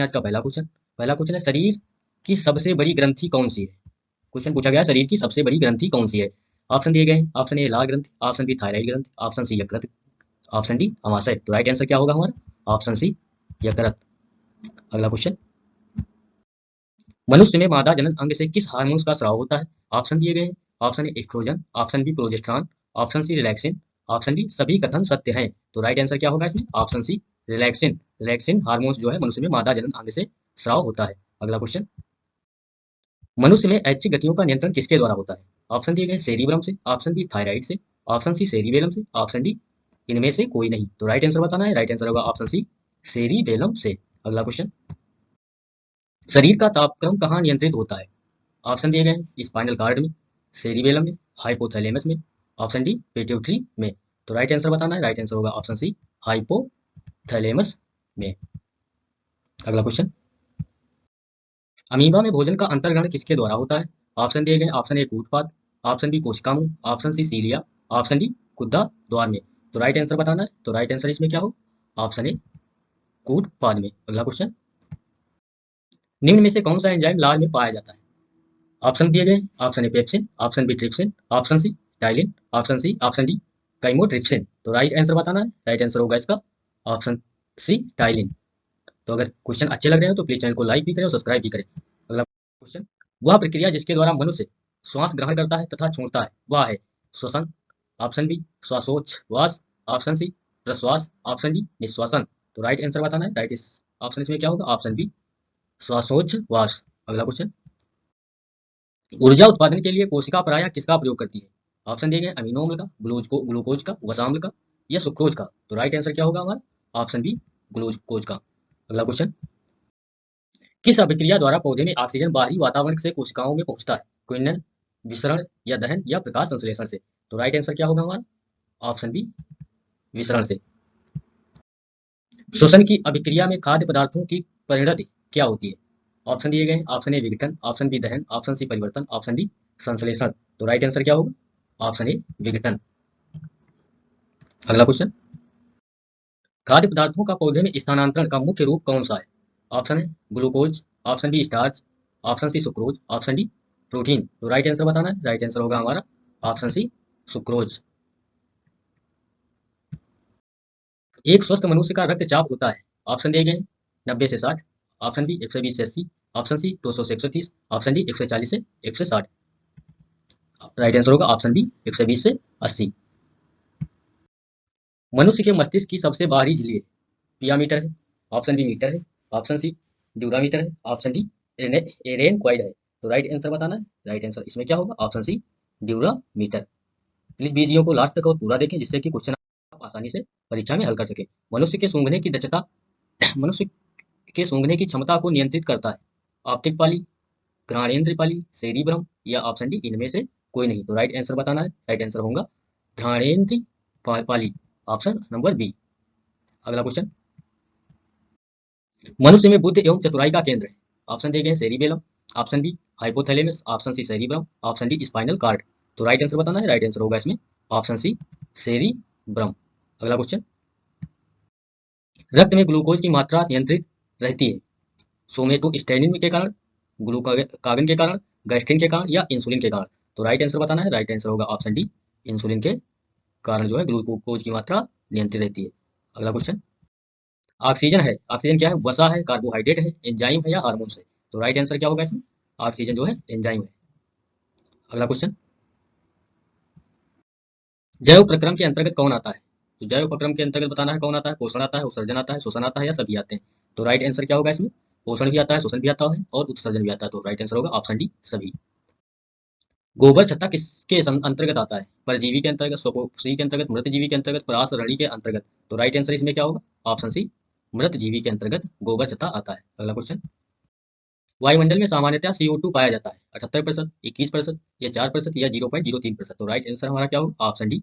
आज का पहला क्वेश्चन है, शरीर की सबसे बड़ी ग्रंथि कौन सी है? क्वेश्चन पूछा गया है, शरीर की सबसे बड़ी ग्रंथि कौन सी है? ऑप्शन दिए गए हैं, ऑप्शन ए लाल ग्रंथि, ऑप्शन बी थायराइड ग्रंथि, ऑप्शन सी यकृत, ऑप्शन डी अमाशय। तो राइट आंसर क्या होगा हमारा? ऑप्शन सी यकृत। अगला क्वेश्चन, मनुष्य में मादा जनन अंग से किस हार्मोन्स का स्राव होता है? ऑप्शन दिए गए हैं, option A estrogen, option B progesterone, option C relaxin, option D सभी कथन सत्य हैं। तो राइट आंसर क्या होगा इसमें? Option C relaxin. Relaxin hormones जो है मनुष्य में मादा जनन अंग से स्राव होता है। अगला क्वेश्चन, मनुष्य में ऐच्छिक गतियों का नियंत्रण किसके द्वारा होता है? ऑप्शन दिए गए सेरिब्रम से, ऑप्शन बी थायराइड से, ऑप्शन सी सेरिबेलम से, ऑप्शन डी इनमें से कोई नहीं। तो राइट आंसर बताना है, राइट आंसर होगा ऑप्शन सी सेरिबेलम से। अगला क्वेश्चन, शरीर का तापक्रम कहाँ नियंत्रित होता है? ऑप्शन दिए गए हैं, स्पाइनल कार्ड में, सेरिबेलम में, हाइपोथैलेमस में, ऑप्शन डी पिट्यूटरी में। तो राइट आंसर बताना है, राइट आंसर होगा ऑप्शन सी हाइपोथैलेमस में। अगला क्वेश्चन, अमीबा में भोजन का अंतर्ग्रहण किसके द्वारा होता है? ऑप्शन दिए गए, ऑप्शन ए कूटपाद, ऑप्शन बी कोशिकामूल, option C cilia, option D गुद्दा द्वार में। तो राइट आंसर बताना है, तो राइट आंसर इसमें क्या हो? ऑप्शन ए कूटपाद में। अगला क्वेश्चन, निम्न में से कौन सा एंजाइम लाल में पाया जाता है? ऑप्शन दिए गए, option A pepsin, option B trypsin, option C ptyalin, option D chymotrypsin. तो राइट आंसर बताना है, राइट आंसर होगा इसका ऑप्शन सी टाइलिन। तो अगर क्वेश्चन अच्छे लग रहे हो तो प्लीज चैनल को लाइक भी करें और सब्सक्राइब भी करें। अगला क्वेश्चन, वह प्रक्रिया जिसके द्वारा मनुष्य श्वास ग्रहण करता है तथा छोड़ता है वह है श्वसन, ऑप्शन बी श्वासोच्छ्वास, ऑप्शन सी प्रश्वास, ऑप्शन डी निश्वासन। तो राइट आंसर बताना है, राइट ऑप्शन इसमें क्या होगा? ऑप्शन बी श्वासोच्छ्वास। अगला क्वेश्चन, ऊर्जा उत्पादन के लिए कोशिका प्रायः किसका प्रयोग करती है? ऑप्शन दिए गए, अमीनो अम्ल का, ग्लूकोज का, वसाम्ल का या सुक्रोज का। तो राइट आंसर क्या होगा हमारा? ऑप्शन बी ग्लूकोज का। अगला क्वेश्चन, किस अभिक्रिया द्वारा पौधे में ऑक्सीजन बाहरी वातावरण से कोशिकाओं में पहुंचता है? किण्वन, विसरण या दहन या प्रकाश संश्लेषण से। तो राइट आंसर क्या होगा हमारा? ऑप्शन बी विसरण से। श्वसन की अभिक्रिया में खाद्य पदार्थों की परिणति क्या होती है? ऑप्शन दिए गए, ऑप्शन ए विघटन, ऑप्शन बी दहन, ऑप्शन सी परिवर्तन, ऑप्शन डी संश्लेषण। तो राइट आंसर क्या होगा? ऑप्शन ए विघटन। अगला क्वेश्चन, खाद्य पदार्थों का पौधे में स्थानांतरण का मुख्य रूप कौन सा है? ऑप्शन है glucose, option B starch, option C sucrose, option D protein. तो राइट आंसर बताना है, राइट आंसर होगा हमारा ऑप्शन सी सुक्रोज। एक स्वस्थ मनुष्य का रक्तचाप होता है, ऑप्शन दिए गए 90 से 60, ऑप्शन बी 120 से 80, ऑप्शन सी 200 से 130, ऑप्शन डी 140 से 160। राइट आंसर होगा ऑप्शन बी 120 से 80। मनुष्य के मस्तिष्क की सबसे बाहरी झिल्ली पियामीटर है, ऑप्शन बी मीटर है, ऑप्शन सी ड्यूरामीटर है, ऑप्शन डी एरेनक्वाइड है। तो राइट आंसर बताना है, राइट आंसर इसमें क्या होगा? Option C durometer. Please video को लास्ट तक और पूरा देखें जिससे कि क्वेश्चन आप आसानी से परीक्षा में हल कर सके। मनुष्य के सूंघने की दक्षता मनुष्य के सूंघने की क्षमता को नियंत्रित करता है ऑप्टिक पाली, घ्राणेन्द्र पाली, सेरिब्रम या ऑप्शन डी इनमें से कोई नहीं। तो राइट आंसर बताना है, राइट आंसर होगा घ्राणेन्द्र पाली, ऑप्शन नंबर बी। अगला क्वेश्चन, मनुष्य में बुद्धि एवं चतुराई का केंद्र है, ऑप्शन दिए गए cerebellum, option B hypothalamus, option C cerebrum, option D spinal cord. तो राइट आंसर बताना है, राइट आंसर होगा इसमें ऑप्शन सी सेरिब्रम। अगला क्वेश्चन, रक्त में ग्लूकोज की मात्रा नियंत्रित रहती है सोमेटोस्टेनिन के कारण, ग्लूकागन के कारण, गैस्ट्रिन के कारण या इंसुलिन के कारण। तो राइट आंसर बताना है, राइट आंसर होगा ऑप्शन डी इंसुलिन के कारण जो है ग्लूकोज की मात्रा नियंत्रित रहती है। अगला क्वेश्चन, ऑक्सीजन है, ऑक्सीजन क्या है? वसा है, कार्बोहाइड्रेट है, एंजाइम है या हार्मोन है? तो राइट आंसर क्या होगा इसमें? ऑक्सीजन जो है एंजाइम है। अगला क्वेश्चन, जैव प्रक्रम के अंतर्गत कौन आता है? तो जैव प्रक्रम के अंतर्गत बताना है कौन आता है? पोषण आता है, उत्सर्जन आता है, श्वसन आता है या सभी आते हैं? तो राइट आंसर क्या होगा इसमें? पोषण भी आता है, श्वसन भी आता है और उत्सर्जन भी आता है। तो राइट आंसर होगा ऑप्शन डी सभी। गोबर छत्ता किसके अंतर्गत आता है? परजीवी के अंतर्गत, स्वपोषी के अंतर्गत, मृतजीवी के अंतर्गत, परासरणी के अंतर्गत। तो राइट आंसर इसमें क्या होगा? ऑप्शन सी मृतजीवी के अंतर्गत गोबर छत्ता आता है। अगला क्वेश्चन, वायुमंडल में सामान्यतः CO2 पाया जाता है 78%, 21% या 4% या 0.03%। तो राइट आंसर हमारा क्या होगा? ऑप्शन डी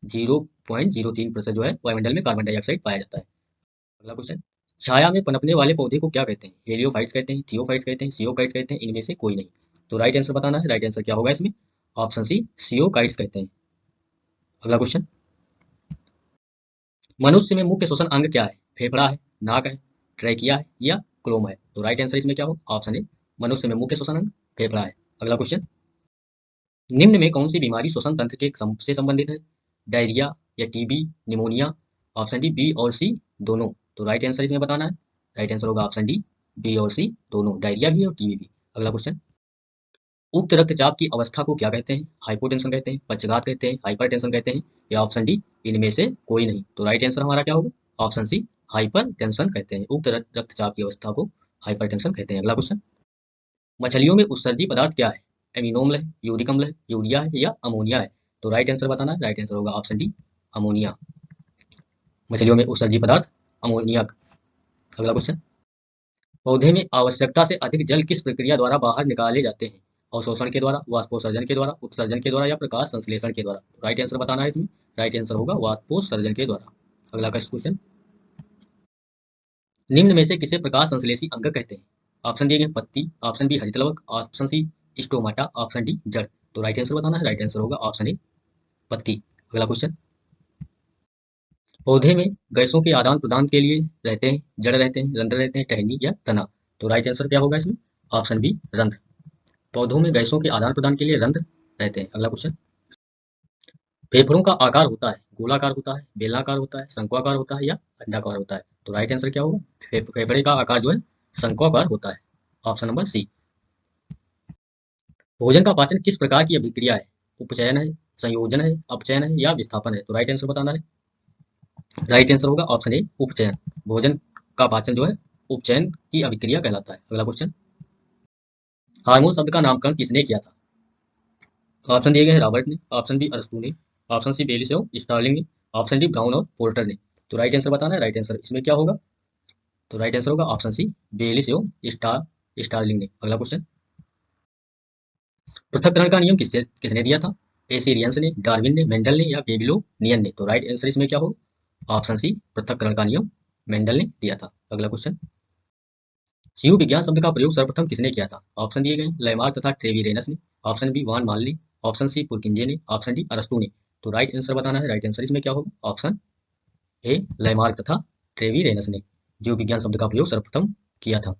0.03% जो है वायुमंडल में कार्बन डाइऑक्साइड पाया जाता है। अगला क्वेश्चन, छाया में पनपने वाले पौधे को क्या कहते हैं? हेलियोफाइट्स कहते हैं, थियोफाइट्स कहते हैं, सियोकाइट्स कहते हैं, इनमें से कोई नहीं। तो राइट आंसर बताना है, राइट आंसर क्या होगा इसमें? ऑप्शन सी सियोकाइट्स कहते हैं। अगला क्वेश्चन, मनुष्य में मुख्य श्वसन अंग क्या है? फेफड़ा है, नाक है, ट्रैकिया है या क्लोम है। तो राइट आंसर इसमें क्या हो? ऑप्शन ए मनुष्य में मुख्य श्वसन अंग फेफड़ा है। अगला क्वेश्चन, निम्न में कौन सी बीमारी श्वसन तंत्र के से संबंधित है? डायरिया या TB, pneumonia? Option D B और सी दोनों। तो राइट आंसर इसमें बताना है। राइट आंसर होगा ऑप्शन डी बी और सी दोनों, डायरिया भी और टीबी भी। अगला क्वेश्चन, उक्त रक्तचाप की अवस्था को क्या कहते हैं? हाइपोटेंशन कहते हैं, पक्षघात कहते हैं, हाइपरटेंशन कहते हैं, या ऑप्शन डी इनमें से कोई नहीं। तो राइट आंसर हमारा क्या होगा? ऑप्शन सी हाइपरटेंशन कहते हैं। उक्त रक्तचाप की अवस्था को हाइपरटेंशन कहते हैं। अगला क्वेश्चन, मछलियों में उत्सर्जी पदार्थ क्या है? एमिनो अम्ल है, यूरिक अम्ल है, यूरिया है, या अमोनिया है? तो राइट आंसर बताना है। राइट आंसर होगा ऑप्शन डी अमोनिया। मछलियों में उत्सर्जी पदार्थ अमोनिया। अगला क्वेश्चन, पौधे में आवश्यकता से अधिक जल किस प्रक्रिया द्वारा बाहर निकाले जाते हैं? अवशोषण के द्वारा, वाष्पोत्सर्जन के द्वारा, उत्सर्जन के द्वारा, या प्रकाश संश्लेषण के द्वारा? राइट आंसर बताना है इसमें। राइट आंसर होगा वाष्पोत्सर्जन के द्वारा। अगला क्वेश्चन, निम्न में से किसे प्रकाश संश्लेषी अंग कहते हैं? ऑप्शन दिए गए पत्ती, ऑप्शन बी हरितलवक, option C stomata, option D जड़। तो राइट आंसर बताना है। राइट आंसर होगा ऑप्शन ए पत्ती। अगला क्वेश्चन, पौधे में गैसों के आदान प्रदान के लिए रहते हैं, जड़ रहते हैं, रंध्र रहते हैं, टहनी या तना? तो राइट आंसर क्या होगा इसमें? ऑप्शन बी रंध्र। पौधों में गैसों के आदान प्रदान के लिए रंध्र रहते हैं। अगला क्वेश्चन, फेफड़ों का आकार होता है गोलाकार होता है, बेलनाकार होता है, शंक्वाकार होता है, या अंडाकार होता है? तो राइट आंसर क्या होगा? फेफड़े का आकार जो है शंक्वाकार होता है। Option number C. भोजन का पाचन किस प्रकार की अभिक्रिया है? उपचयन है, संयोजन है, अपचयन है, या विस्थापन है? तो राइट आंसर बताना है। राइट आंसर होगा ऑप्शन ए उपचयन। भोजन का पाचन जो है उपचयन की अभिक्रिया कहलाता है। अगला क्वेश्चन, हार्मोन शब्द का नामकरण किसने किया था? ऑप्शन दिए गए हैं रॉबर्ट ने, ऑप्शन बी अरस्तू ने, ऑप्शन सी बेलिस और स्टार्लिंग ने, ऑप्शन डी ब्राउन और पोर्टर ने। तो राइट आंसर बताना है। राइट आंसर इसमें क्या होगा? तो राइट आंसर होगा ऑप्शन सी बेलिस और स्टार्लिंग ने। अगला क्वेश्चन, पृथक्करण का नियम किसने दिया था? एसिरियंस ने, डार्विन ने, मेंडल ने, या बेबीलोनियन ने? तो राइट आंसर इसमें क्या होगा? ऑप्शन सी पृथक्करण का नियम मेंडल ने दिया था। अगला क्वेश्चन, जीव विज्ञान शब्द का प्रयोग सर्वप्रथम किसने किया था? ऑप्शन दिए गए लैमार्क तथा ट्रेविरेनस ने, ऑप्शन बी वान मान ने, ऑप्शन सी पुरकिंजे ने, ऑप्शन डी अरस्तू ने। तो राइट आंसर बताना है। राइट आंसर इसमें क्या होगा? ऑप्शन ए लैमार्क तथा ट्रेविरेनस ने जीव विज्ञान शब्द का प्रयोग सर्वप्रथम किया था।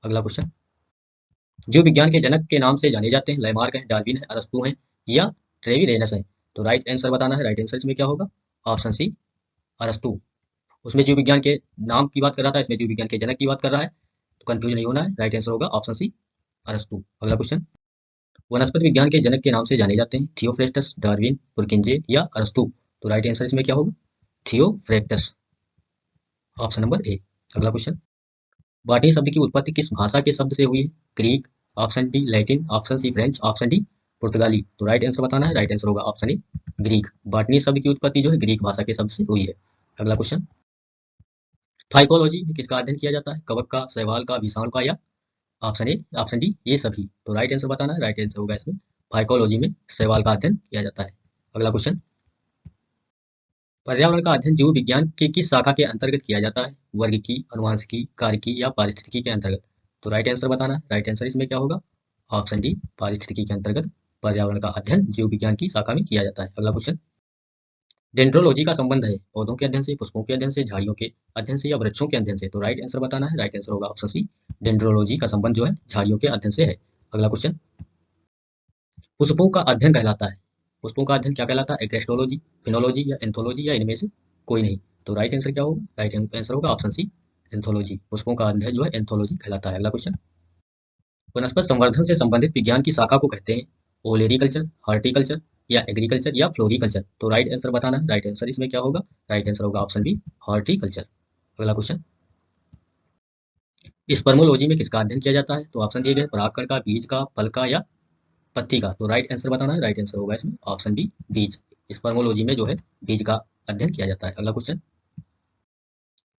अगला क्वेश्चन, जीव विज्ञान के जनक के नाम से जाने जाते हैं? लैमार्क है, डार्विन है, अरस्तू है, या ट्रेविरेनस है? तो राइट आंसर बताना है। राइट आंसर इसमें क्या होगा? ऑप्शन सी अरस्तू। उसमें जीव विज्ञान के नाम की बात कर रहा था, इसमें जीव विज्ञान के जनक की बात कर रहा है, तो कंफ्यूज नहीं होना है। राइट आंसर होगा ऑप्शन सी अरस्तू। अगला क्वेश्चन, वनस्पति विज्ञान के जनक के नाम से जाने जाते हैं? थियोफ्रेस्टस, डार्विन, पुरकिंजे, या अरस्तू? तो राइट आंसर इसमें क्या होगा? थियोफ्रेक्टस। Option number A. अगला क्वेश्चन, बॉटनी शब्द की उत्पत्ति किस भाषा के शब्द से हुई है? Greek, option D Latin, option C French, option D पुर्तगाली? तो राइट आंसर बताना है। राइट आंसर होगा ऑप्शन ए ग्रीक। बॉटनी शब्द की उत्पत्ति जो है ग्रीक भाषा के शब्द से हुई है। अगला क्वेश्चन, फाइकोलॉजी में किसका अध्ययन किया जाता है? कवक का, शैवाल का, विषाणु का, या ऑप्शन ए ऑप्शन डी ये सभी? तो राइट आंसर बताना है। राइट आंसर होगा इसमें फाइकोलॉजी में शैवाल का अध्ययन किया जाता है। अगला क्वेश्चन, पर्यावरण का अध्ययन जीव विज्ञान की किस शाखा के अंतर्गत किया जाता है? वर्ग की, अनुवांशिकी, कार्यकी, या पारिस्थितिकी के अंतर्गत? तो राइट आंसर बताना है। राइट आंसर इसमें क्या होगा? ऑप्शन डी पारिस्थितिकी के अंतर्गत पर्यावरण का अध्ययन जीव विज्ञान की शाखा में किया जाता है। अगला क्वेश्चन, डेंड्रोलॉजी का संबंध है पौधों के अध्ययन से, पुष्पों के अध्ययन से, झाड़ियों के अध्ययन से, या वृक्षों के अध्ययन से? तो राइट आंसर बताना है। राइट आंसर होगा ऑप्शन सी डेंड्रोलॉजी का संबंध जो है झाड़ियों के अध्ययन से है। अगला क्वेश्चन, पुष्पों का अध्ययन कहलाता है, पुष्पों का अध्ययन क्या कहलाता है? एग्रेस्टोलॉजी, फिनोलॉजी, या एंथोलॉजी, या इनमें से कोई नहीं? तो राइट आंसर क्या होगा? राइट आंसर होगा ऑप्शन सी एंथोलॉजी। पुष्पों का अध्ययन जो है एंथोलॉजी कहलाता है। अगला क्वेश्चन, वनस्पति संवर्धन से संबंधित विज्ञान की शाखा को कहते हैं? ओलेरिकल्चर, हॉर्टिकल्चर, या एग्रीकल्चर, या फ्लोरिकल्चर? तो राइट आंसर बताना है। राइट आंसर इसमें क्या होगा? राइट आंसर होगा ऑप्शन बी हॉर्टिकल्चर। अगला क्वेश्चन, स्पर्मोलॉजी में किसका अध्ययन किया जाता है? तो ऑप्शन दिए गए परागकण का, बीज का, फल का, या पत्ती का? तो राइट आंसर बताना है। राइट आंसर होगा इसमें ऑप्शन बी बीज। स्पर्मोलॉजी में जो है बीज का अध्ययन किया जाता है। अगला क्वेश्चन,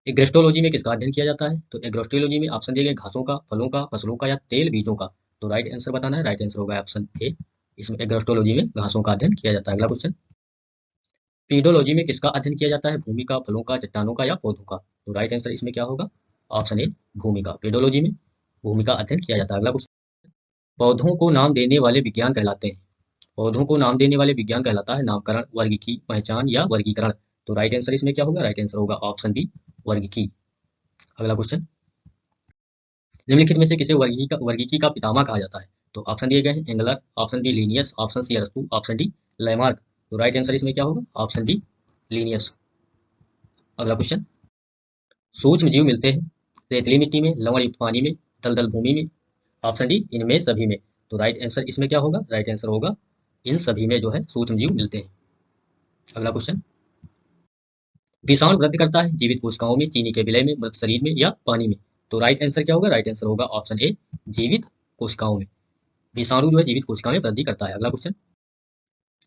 एग्रेस्टोलॉजी में किसका अध्ययन किया जाता है? तो एग्रोस्टोलॉजी में ऑप्शन दिए गए घासों का, फलों का, फसलों का, या तेल बीजों का? तो राइट आंसर बताना है। राइट आंसर होगा ऑप्शन ए, इसमें एग्रोस्टोलॉजी में घासों का अध्ययन किया जाता है। अगला क्वेश्चन, पीडोलॉजी में किसका अध्ययन किया जाता है? भूमि का, फलों का, चट्टानों का, या पौधों का? तो राइट आंसर इसमें क्या होगा? ऑप्शन ए भूमि का। पीडोलॉजी में भूमि का अध्ययन किया जाता है। अगला क्वेश्चन, पौधों को नाम देने वाले विज्ञान कहलाते हैं? पौधों को नाम देने वाले विज्ञान कहलाता है नामकरण, वर्ग की पहचान, या वर्गीकरण? तो राइट आंसर इसमें क्या होगा? राइट आंसर होगा ऑप्शन बी वर्ग की। अगला क्वेश्चन, निम्नलिखित में से किसे वर्गीकी का पितामह कहा जाता है? तो ऑप्शन दिए गए हैं Engler, option B Linnaeus, option C अरस्तु, ऑप्शन डी लैमार्क। तो राइट आंसर इसमें क्या होगा? Option D Linnaeus. अगला क्वेश्चन, सूक्ष्म जीव मिलते हैं रेतीली मिट्टी में, लवण युक्त पानी में, दलदल भूमि में। ऑप्शन डी इनमें सभी में। तो राइट आंसर इसमें क्या होगा? राइट आंसर होगा इन सभी में जो है सूक्ष्म जीव मिलते हैं। अगला क्वेश्चन, विषाणु वृद्धि करता है जीवित कोशिकाओं में, चीनी के विलय में, मृत शरीर में या पानी में। तो राइट आंसर क्या होगा? राइट आंसर होगा ऑप्शन ए जीवित कोशिकाओं में। विषाणु जो है जीवित कोशिकाओं में वृद्धि करता है। अगला क्वेश्चन,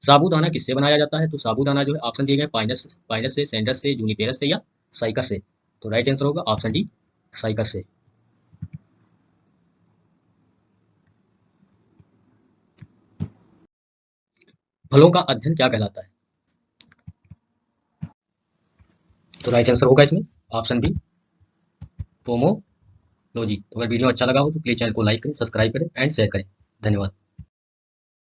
साबूदाना किससे बनाया जाता है? तो साबूदाना जो है ऑप्शन दिए गए पाइनस पाइनस से, सैंडस से, जूनिपेरस से या साइकस से। तो राइट आंसर होगा ऑप्शन डी साइकस से। फलों का अध्ययन क्या कहलाता है? तो राइट आंसर होगा इसमें ऑप्शन बी पोमोलॉजी। तो अगर वीडियो अच्छा लगा हो तो प्लीज चैनल को लाइक करें, सब्सक्राइब करें एंड शेयर करें। धन्यवाद।